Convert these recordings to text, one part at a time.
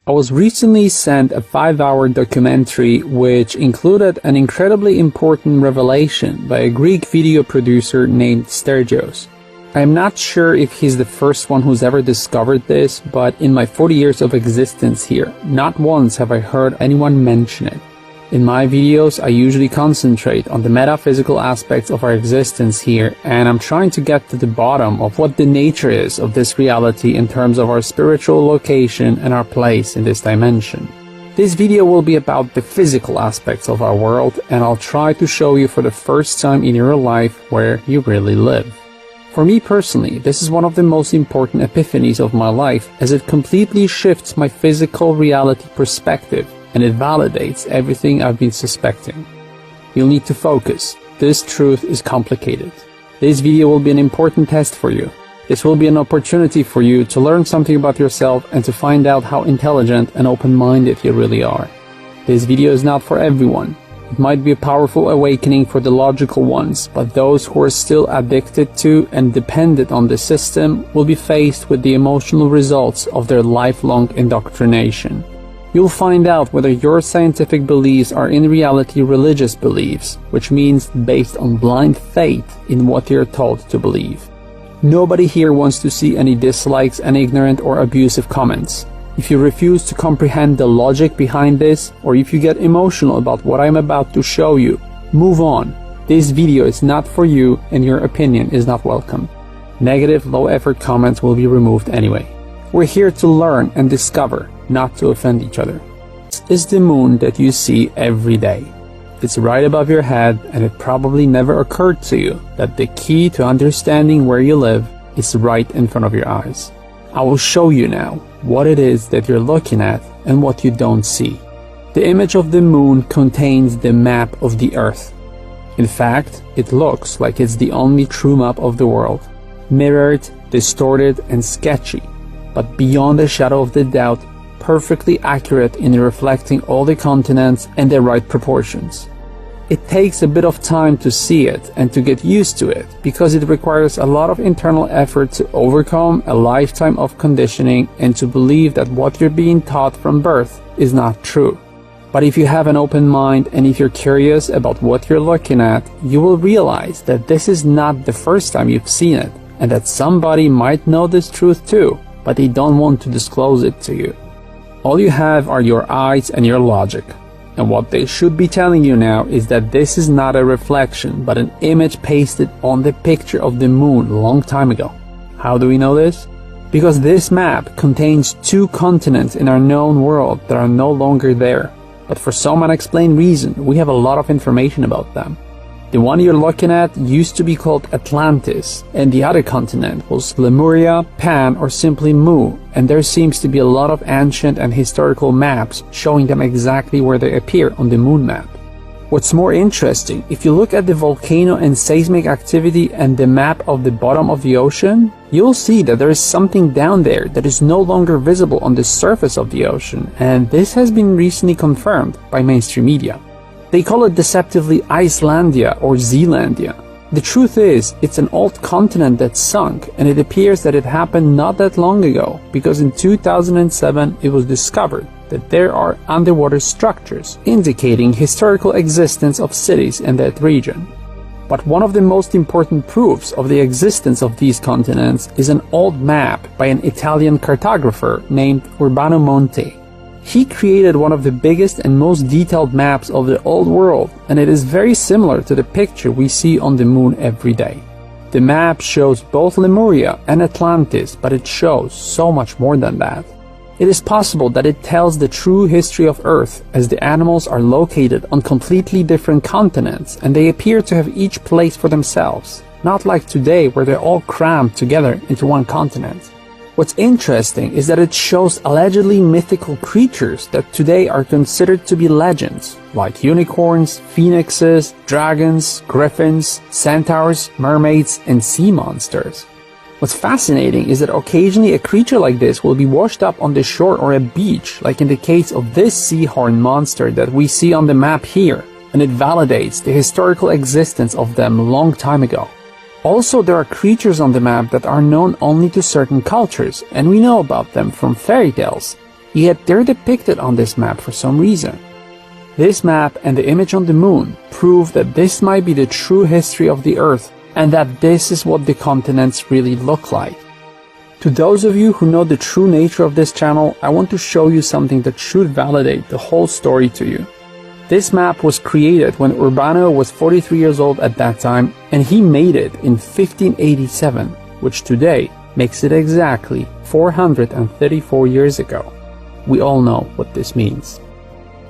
I was recently sent a 5-hour documentary which included an incredibly important revelation by a Greek video producer named Stergios. I am not sure if he's the first one who's ever discovered this, but in my 40 years of existence here, not once have I heard anyone mention it. In my videos, I usually concentrate on the metaphysical aspects of our existence here, and I'm trying to get to the bottom of what the nature is of this reality in terms of our spiritual location and our place in this dimension. This video will be about the physical aspects of our world, and I'll try to show you for the first time in your life where you really live. For me personally, this is one of the most important epiphanies of my life, as it completely shifts my physical reality perspective, and it validates everything I've been suspecting. You'll need to focus. This truth is complicated. This video will be an important test for you. This will be an opportunity for you to learn something about yourself and to find out how intelligent and open-minded you really are. This video is not for everyone. It might be a powerful awakening for the logical ones, but those who are still addicted to and dependent on the system will be faced with the emotional results of their lifelong indoctrination. You'll find out whether your scientific beliefs are in reality religious beliefs, which means based on blind faith in what you're told to believe. Nobody here wants to see any dislikes and ignorant or abusive comments. If you refuse to comprehend the logic behind this, or if you get emotional about what I'm about to show you, move on. This video is not for you and your opinion is not welcome. Negative, low-effort comments will be removed anyway. We're here to learn and discover, not to offend each other. This is the moon that you see every day. It's right above your head, and it probably never occurred to you that the key to understanding where you live is right in front of your eyes. I will show you now what it is that you're looking at and what you don't see. The image of the moon contains the map of the Earth. In fact, it looks like it's the only true map of the world. Mirrored, distorted, and sketchy, but beyond a shadow of the doubt, perfectly accurate in reflecting all the continents and their right proportions. It takes a bit of time to see it and to get used to it, because it requires a lot of internal effort to overcome a lifetime of conditioning and to believe that what you're being taught from birth is not true. But if you have an open mind and if you're curious about what you're looking at, you will realize that this is not the first time you've seen it, and that somebody might know this truth too, but they don't want to disclose it to you. All you have are your eyes and your logic. And what they should be telling you now is that this is not a reflection, but an image pasted on the picture of the moon a long time ago. How do we know this? Because this map contains 2 continents in our known world that are no longer there. But for some unexplained reason, we have a lot of information about them. The one you're looking at used to be called Atlantis, and the other continent was Lemuria, Pan, or simply Mu, and there seems to be a lot of ancient and historical maps showing them exactly where they appear on the moon map. What's more interesting, if you look at the volcano and seismic activity and the map of the bottom of the ocean, you'll see that there is something down there that is no longer visible on the surface of the ocean, and this has been recently confirmed by mainstream media. They call it deceptively Icelandia or Zealandia. The truth is, it's an old continent that sunk, and it appears that it happened not that long ago, because in 2007 it was discovered that there are underwater structures indicating historical existence of cities in that region. But one of the most important proofs of the existence of these continents is an old map by an Italian cartographer named Urbano Monti. He created one of the biggest and most detailed maps of the old world, and it is very similar to the picture we see on the moon every day. The map shows both Lemuria and Atlantis, but it shows so much more than that. It is possible that it tells the true history of Earth, as the animals are located on completely different continents and they appear to have each place for themselves, not like today where they're all crammed together into one continent. What's interesting is that it shows allegedly mythical creatures that today are considered to be legends, like unicorns, phoenixes, dragons, griffins, centaurs, mermaids, and sea monsters. What's fascinating is that occasionally a creature like this will be washed up on the shore or a beach, like in the case of this seahorn monster that we see on the map here, and it validates the historical existence of them a long time ago. Also, there are creatures on the map that are known only to certain cultures, and we know about them from fairy tales. yet they're depicted on this map for some reason. This map and the image on the moon prove that this might be the true history of the Earth and that this is what the continents really look like. To those of you who know the true nature of this channel, I want to show you something that should validate the whole story to you. This map was created when Urbano was 43 years old at that time, and he made it in 1587, which today makes it exactly 434 years ago. We all know what this means.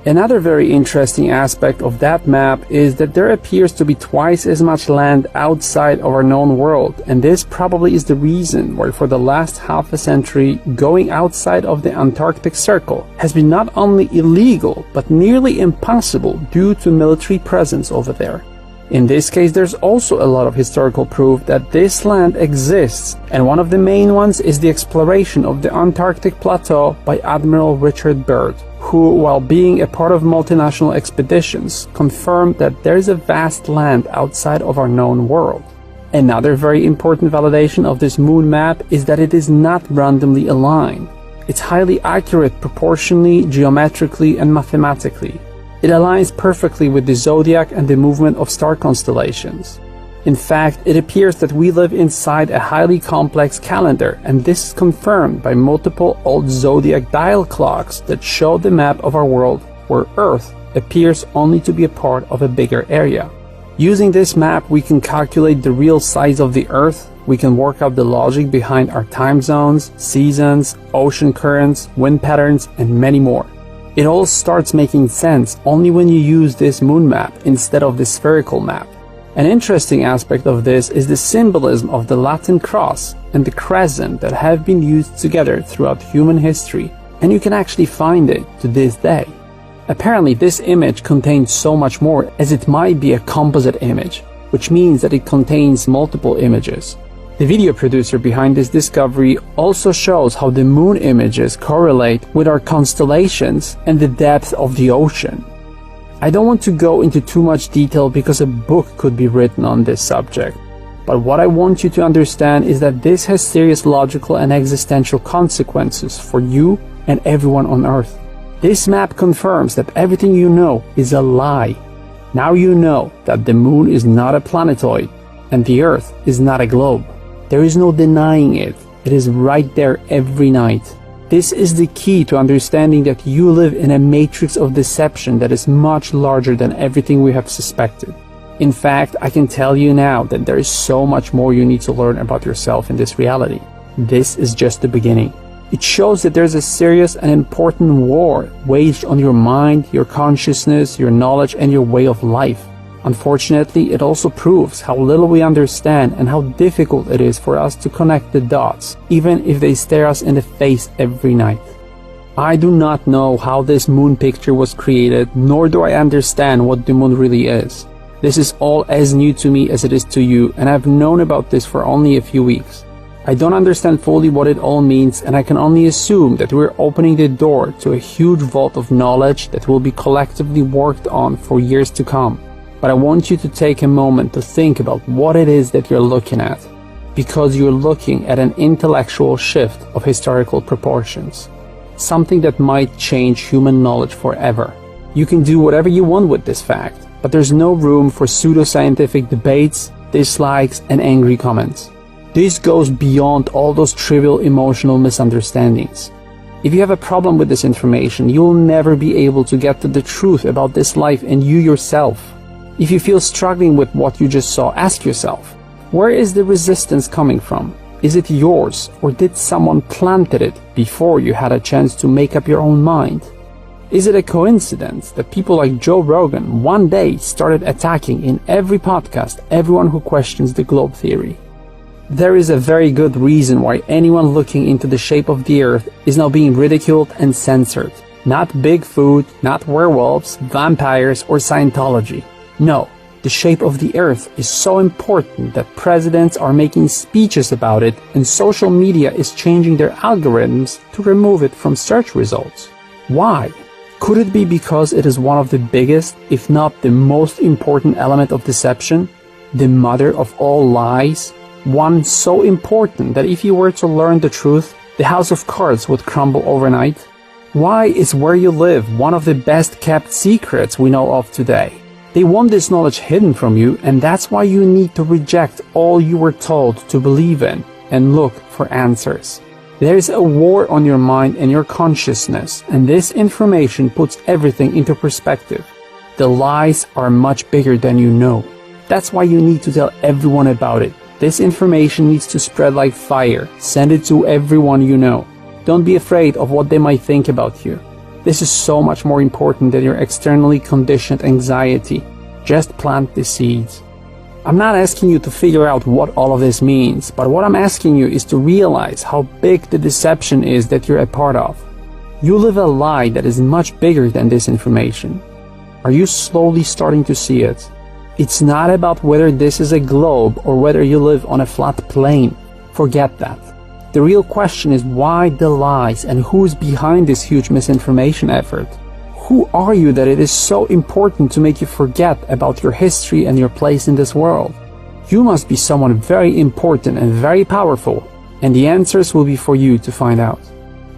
Another very interesting aspect of that map is that there appears to be twice as much land outside of our known world, and this probably is the reason why for the last half a century going outside of the Antarctic Circle has been not only illegal but nearly impossible due to military presence over there. In this case, there's also a lot of historical proof that this land exists, and one of the main ones is the exploration of the Antarctic Plateau by Admiral Richard Byrd, who, while being a part of multinational expeditions, confirmed that there is a vast land outside of our known world. Another very important validation of this moon map is that it is not randomly aligned. It's highly accurate proportionally, geometrically, and mathematically. It aligns perfectly with the zodiac and the movement of star constellations. In fact, it appears that we live inside a highly complex calendar, and this is confirmed by multiple old zodiac dial clocks that show the map of our world, where Earth appears only to be a part of a bigger area. Using this map, we can calculate the real size of the Earth, we can work out the logic behind our time zones, seasons, ocean currents, wind patterns, and many more. It all starts making sense only when you use this moon map instead of the spherical map. An interesting aspect of this is the symbolism of the Latin cross and the crescent that have been used together throughout human history, and you can actually find it to this day. Apparently, this image contains so much more, as it might be a composite image, which means that it contains multiple images. The video producer behind this discovery also shows how the moon images correlate with our constellations and the depth of the ocean. I don't want to go into too much detail because a book could be written on this subject, but what I want you to understand is that this has serious logical and existential consequences for you and everyone on Earth. This map confirms that everything you know is a lie. Now you know that the moon is not a planetoid and the Earth is not a globe. There is no denying it. It is right there every night. This is the key to understanding that you live in a matrix of deception that is much larger than everything we have suspected. In fact, I can tell you now that there is so much more you need to learn about yourself in this reality. This is just the beginning. It shows that there's a serious and important war waged on your mind, your consciousness, your knowledge, and your way of life. Unfortunately, it also proves how little we understand and how difficult it is for us to connect the dots, even if they stare us in the face every night. I do not know how this moon picture was created, nor do I understand what the moon really is. This is all as new to me as it is to you, and I've known about this for only a few weeks. I don't understand fully what it all means, and I can only assume that we're opening the door to a huge vault of knowledge that will be collectively worked on for years to come. But I want you to take a moment to think about what it is that you're looking at, because you're looking at an intellectual shift of historical proportions, something that might change human knowledge forever. You can do whatever you want with this fact, but there's no room for pseudoscientific debates, dislikes, and angry comments. This goes beyond all those trivial emotional misunderstandings. If you have a problem with this information, you'll never be able to get to the truth about this life and you yourself. If you feel struggling with what you just saw, ask yourself, where is the resistance coming from? Is it yours, or did someone plant it before you had a chance to make up your own mind? Is it a coincidence that people like Joe Rogan one day started attacking in every podcast everyone who questions the globe theory? There is a very good reason why anyone looking into the shape of the Earth is now being ridiculed and censored. Not Bigfoot, not werewolves, vampires, or Scientology. No, the shape of the Earth is so important that presidents are making speeches about it, and social media is changing their algorithms to remove it from search results. Why? Could it be because it is one of the biggest, if not the most important element of deception? The mother of all lies? One so important that if you were to learn the truth, the house of cards would crumble overnight? Why is where you live one of the best kept secrets we know of today? They want this knowledge hidden from you, and that's why you need to reject all you were told to believe in and look for answers. There's a war on your mind and your consciousness, and this information puts everything into perspective. The lies are much bigger than you know. That's why you need to tell everyone about it. This information needs to spread like fire. Send it to everyone you know. Don't be afraid of what they might think about you. This is so much more important than your externally conditioned anxiety. Just plant the seeds. I'm not asking you to figure out what all of this means, but what I'm asking you is to realize how big the deception is that you're a part of. You live a lie that is much bigger than this information. Are you slowly starting to see it? It's not about whether this is a globe or whether you live on a flat plane. Forget that. The real question is why the lies and who's behind this huge misinformation effort. Who are you that it is so important to make you forget about your history and your place in this world? You must be someone very important and very powerful, and the answers will be for you to find out.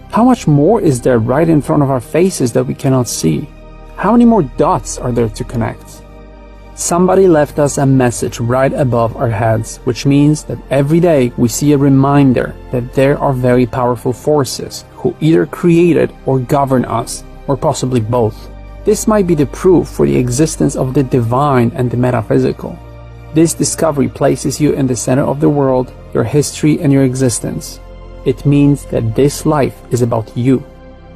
How much more is there right in front of our faces that we cannot see? How many more dots are there to connect? Somebody left us a message right above our heads, which means that every day we see a reminder that there are very powerful forces who either created or govern us, or possibly both. This might be the proof for the existence of the divine and the metaphysical. This discovery places you in the center of the world, your history and your existence. It means that this life is about you.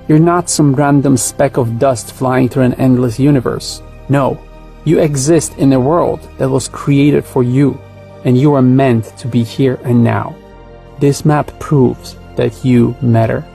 You're not some random speck of dust flying through an endless universe. No. You exist in a world that was created for you, and you are meant to be here and now. This map proves that you matter.